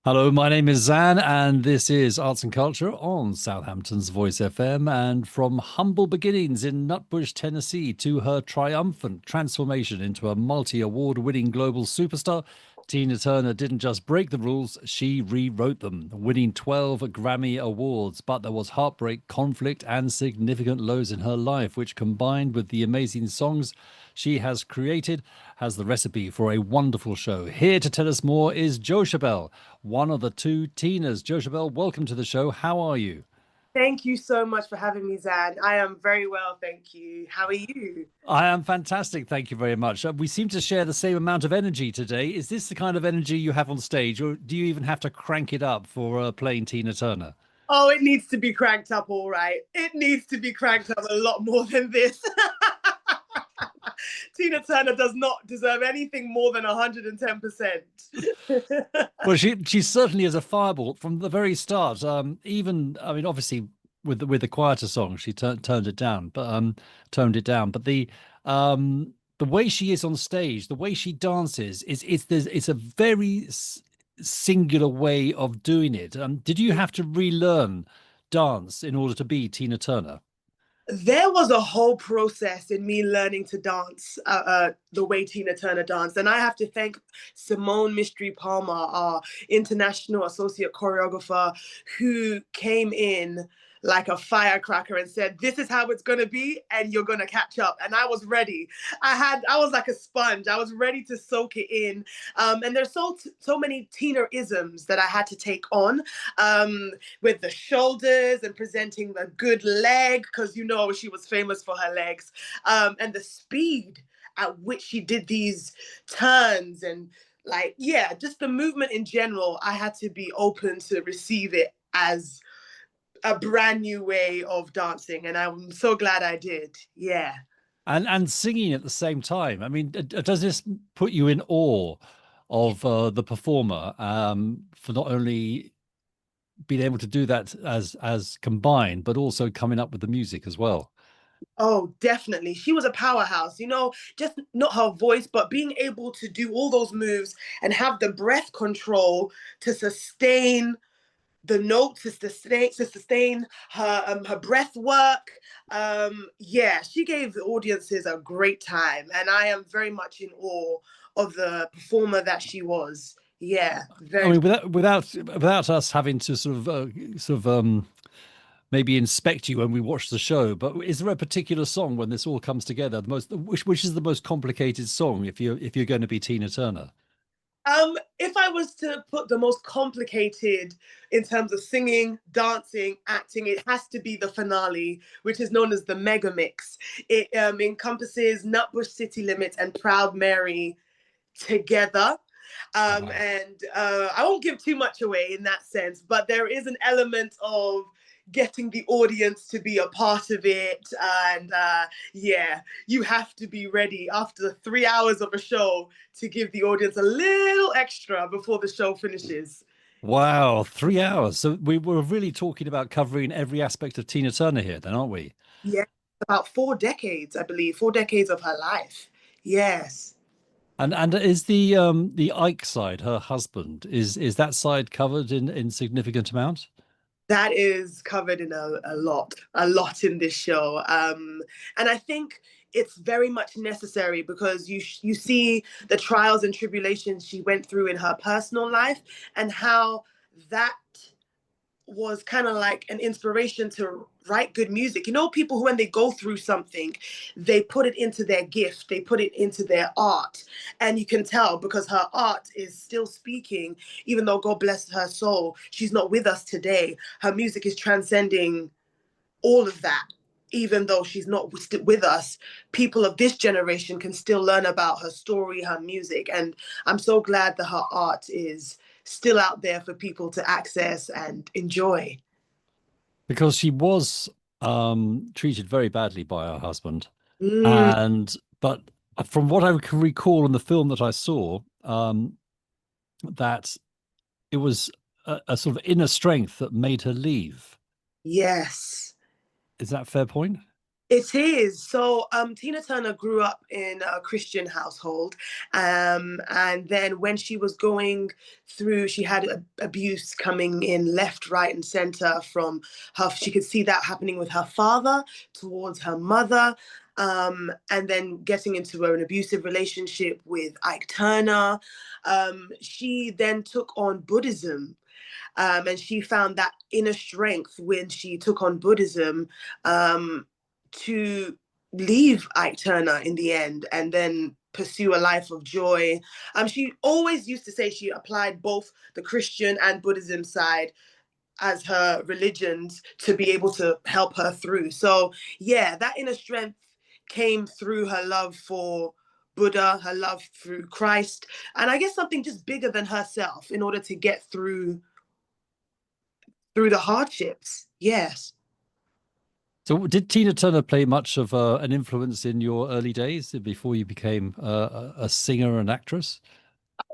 Hello, my name is Xan, and this is Arts and Culture on Southampton's Voice FM. And from humble beginnings in Nutbush, Tennessee, to her triumphant transformation into a multi-award winning global superstar, Tina Turner didn't just break the rules, she rewrote them, winning 12 Grammy Awards. But there was heartbreak, conflict, and significant lows in her life, which combined with the amazing songs she has created, has the recipe for a wonderful show. Here to tell us more is Jochebel, one of the two Tinas. Jochebel, welcome to the show. How are you? Thank you so much for having me, Zan. I am very well, thank you. How are you? I am fantastic. Thank you very much. We seem to share the same amount of energy today. Is this the kind of energy you have on stage, or do you even have to crank it up for playing Tina Turner? Oh, it needs to be cranked up, all right. It needs to be cranked up a lot more than this. Tina Turner does not deserve anything more than 110%. Well, she certainly is a fireball from the very start. Even I mean, obviously with the quieter songs, she turned it down, but toned it down. But the way she is on stage, the way she dances, it's a very singular way of doing it. Did you have to relearn dance in order to be Tina Turner? There was a whole process in me learning to dance the way Tina Turner danced. And I have to thank Simone Mystery Palmer, our international associate choreographer, who came in like a firecracker and said, "This is how it's going to be, and you're going to catch up." And I was ready. I was like a sponge. I was ready to soak it in. And there's so many Tina-isms that I had to take on. With the shoulders and presenting the good leg, because you know she was famous for her legs, and the speed at which she did these turns and like, yeah, just the movement in general. I had to be open to receive it as a brand new way of dancing, and I'm so glad I did. Yeah. And singing at the same time. I mean, does this put you in awe of the performer for not only being able to do that as combined, but also coming up with the music as well? Oh, definitely. She was a powerhouse, just not her voice, but being able to do all those moves and have the breath control to sustain the notes, to sustain her breath work. Yeah, she gave the audiences a great time, and I am very much in awe of the performer that she was. Yeah, I very. mean, without us having to sort of maybe inspect you when we watch the show, but is there a particular song when this all comes together, the most which is the most complicated song if you're going to be Tina Turner? If I was to put the most complicated in terms of singing, dancing, acting, it has to be the finale, which is known as the mega mix. It encompasses Nutbush City Limits and Proud Mary together. Wow. And I won't give too much away in that sense, but there is an element of getting the audience to be a part of it. And yeah, you have to be ready after 3 hours of a show to give the audience a little extra before the show finishes. Wow, 3 hours. So we were really talking about covering every aspect of Tina Turner here, then, aren't we? Yeah, about 4 decades, I believe, 4 decades of her life. Yes. And is the Ike side, her husband, is that side covered in significant amount? That is covered in a lot in this show. And I think it's very much necessary because you see the trials and tribulations she went through in her personal life and how that was kind of like an inspiration to write good music. You know, people who, when they go through something, they put it into their gift, they put it into their art. And you can tell because her art is still speaking, even though God bless her soul, she's not with us today. Her music is transcending all of that. Even though she's not with us, people of this generation can still learn about her story, her music. And I'm so glad that her art is still out there for people to access and enjoy. Because she was treated very badly by her husband. Mm, And but from what I can recall in the film that I saw, that it was a sort of inner strength that made her leave. yes. Is that a fair point? It is. So Tina Turner grew up in a Christian household. And then when she was going through, she had abuse coming in left, right, and center from her. She could see that happening with her father towards her mother. And then getting into an abusive relationship with Ike Turner. She then took on Buddhism. And she found that inner strength when she took on Buddhism. To leave Ike Turner in the end and then pursue a life of joy. She always used to say she applied both the Christian and Buddhism side as her religions to be able to help her through. So yeah, that inner strength came through her love for Buddha, her love through Christ, and I guess something just bigger than herself in order to get through the hardships. Yes. So, did Tina Turner play much of an influence in your early days before you became a singer and actress?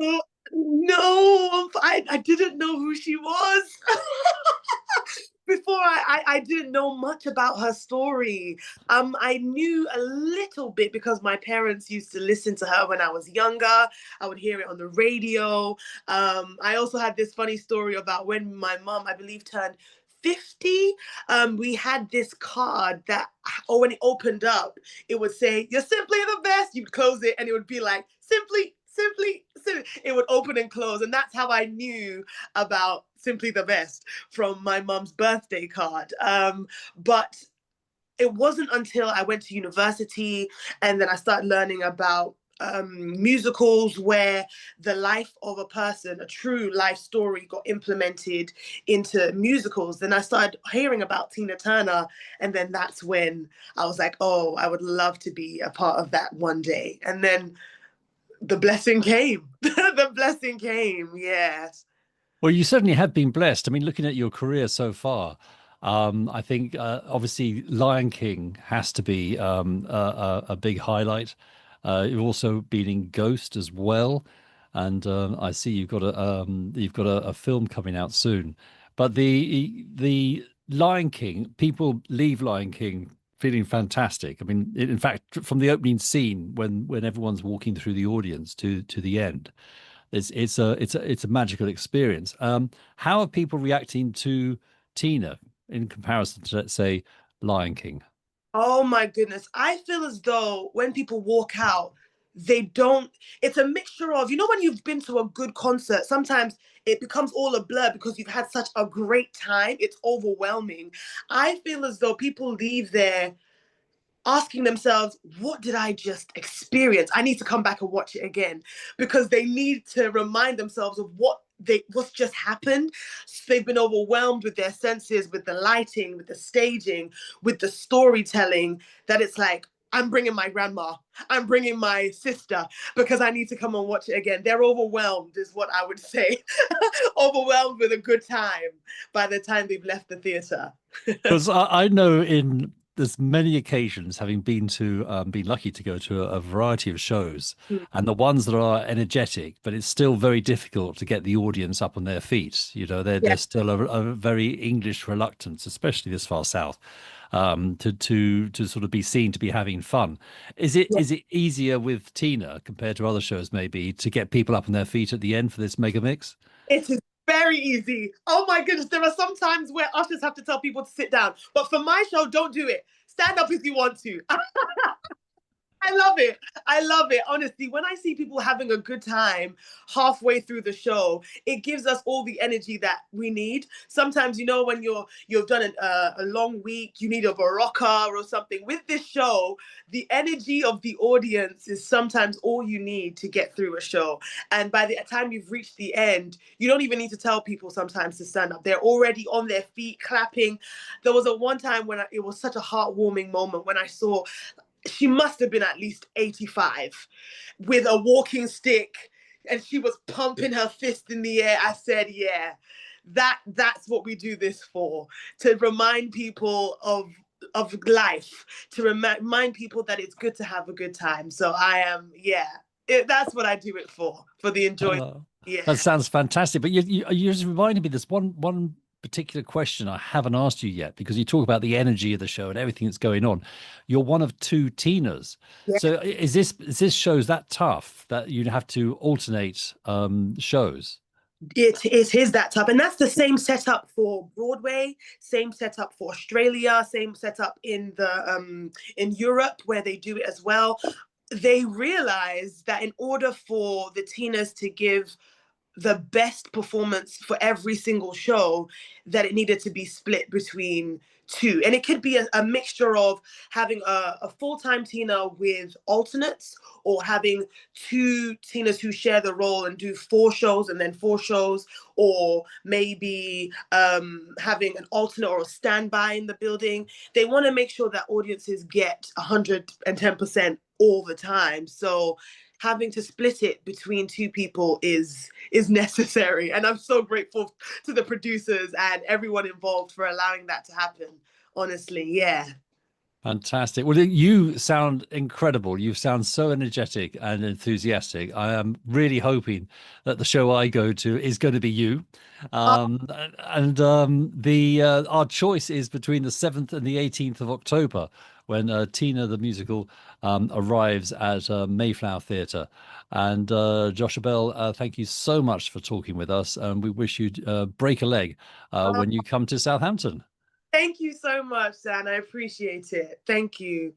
Oh, no, I didn't know who she was. Before I didn't know much about her story. I knew a little bit because my parents used to listen to her when I was younger. I would hear it on the radio. I also had this funny story about when my mom, I believe, turned 50. We had this card that, or when it opened up, it would say, "You're simply the best." You'd close it and it would be like, "Simply, simply, simply." It would open and close. And that's how I knew about Simply the Best, from my mum's birthday card. But it wasn't until I went to university and then I started learning about musicals where the life of a person, a true life story, got implemented into musicals. Then I started hearing about Tina Turner, and then that's when I was like, oh, I would love to be a part of that one day. And then the blessing came. The blessing came. Yes. Well, you certainly have been blessed. I mean, looking at your career so far, I think obviously Lion King has to be a big highlight. You've also been in Ghost as well, and I see you've got a film coming out soon. But the Lion King, people leave Lion King feeling fantastic. I mean, in fact, from the opening scene when everyone's walking through the audience to the end. It's a magical experience. How are people reacting to Tina in comparison to, let's say, Lion King? Oh my goodness. I feel as though when people walk out, they don't, it's a mixture of, when you've been to a good concert, sometimes it becomes all a blur because you've had such a great time. It's overwhelming. I feel as though people leave there asking themselves, what did I just experience? I need to come back and watch it again, because they need to remind themselves of what's just happened. So they've been overwhelmed with their senses, with the lighting, with the staging, with the storytelling, that it's like, I'm bringing my grandma, I'm bringing my sister, because I need to come and watch it again. They're overwhelmed, is what I would say. Overwhelmed with a good time by the time they've left the theater. Because I know in there's many occasions, having been lucky to go to a variety of shows, and the ones that are energetic, but it's still very difficult to get the audience up on their feet. Yeah. There's still a very English reluctance, especially this far south, to sort of be seen to be having fun. Is it easier with Tina compared to other shows maybe to get people up on their feet at the end for this mega mix? It is very easy. Oh my goodness. There are some times where ushers have to tell people to sit down. But for my show, don't do it. Stand up if you want to. I love it. I love it. Honestly, when I see people having a good time halfway through the show, it gives us all the energy that we need. Sometimes, when you've done a long week, you need a barocca or something. With this show, the energy of the audience is sometimes all you need to get through a show. And by the time you've reached the end, you don't even need to tell people sometimes to stand up. They're already on their feet clapping. There was a one time when it was such a heartwarming moment when I saw, she must have been at least 85, with a walking stick, and she was pumping her fist in the air. I said, yeah, that's what we do this for, to remind people of life, to remind people that it's good to have a good time. So that's what I do it for the enjoyment. Uh, that Yeah. sounds fantastic. But you just reminded me, there's one particular question I haven't asked you yet, because you talk about the energy of the show and everything that's going on. You're one of two Tinas. Yeah. So is this shows that tough that you'd have to alternate shows? It is that tough, and that's the same setup for Broadway, same setup for Australia, same setup in Europe where they do it as well. They realize that in order for the Tinas to give the best performance for every single show, that it needed to be split between two. And it could be a mixture of having a full-time Tina with alternates, or having two Tinas who share the role and do 4 shows and then 4 shows, or maybe having an alternate or a standby in the building. They want to make sure that audiences get 110% all the time. So having to split it between two people is necessary, and I'm so grateful to the producers and everyone involved for allowing that to happen. Honestly, yeah. Fantastic. Well, you sound incredible. You sound so energetic and enthusiastic. I am really hoping that the show I go to is going to be you. The our choice is between the 7th and the 18th of October, when Tina the musical arrives at Mayflower Theatre. And Jochebel, thank you so much for talking with us. And we wish you break a leg when you come to Southampton. Thank you so much, Dan. I appreciate it. Thank you.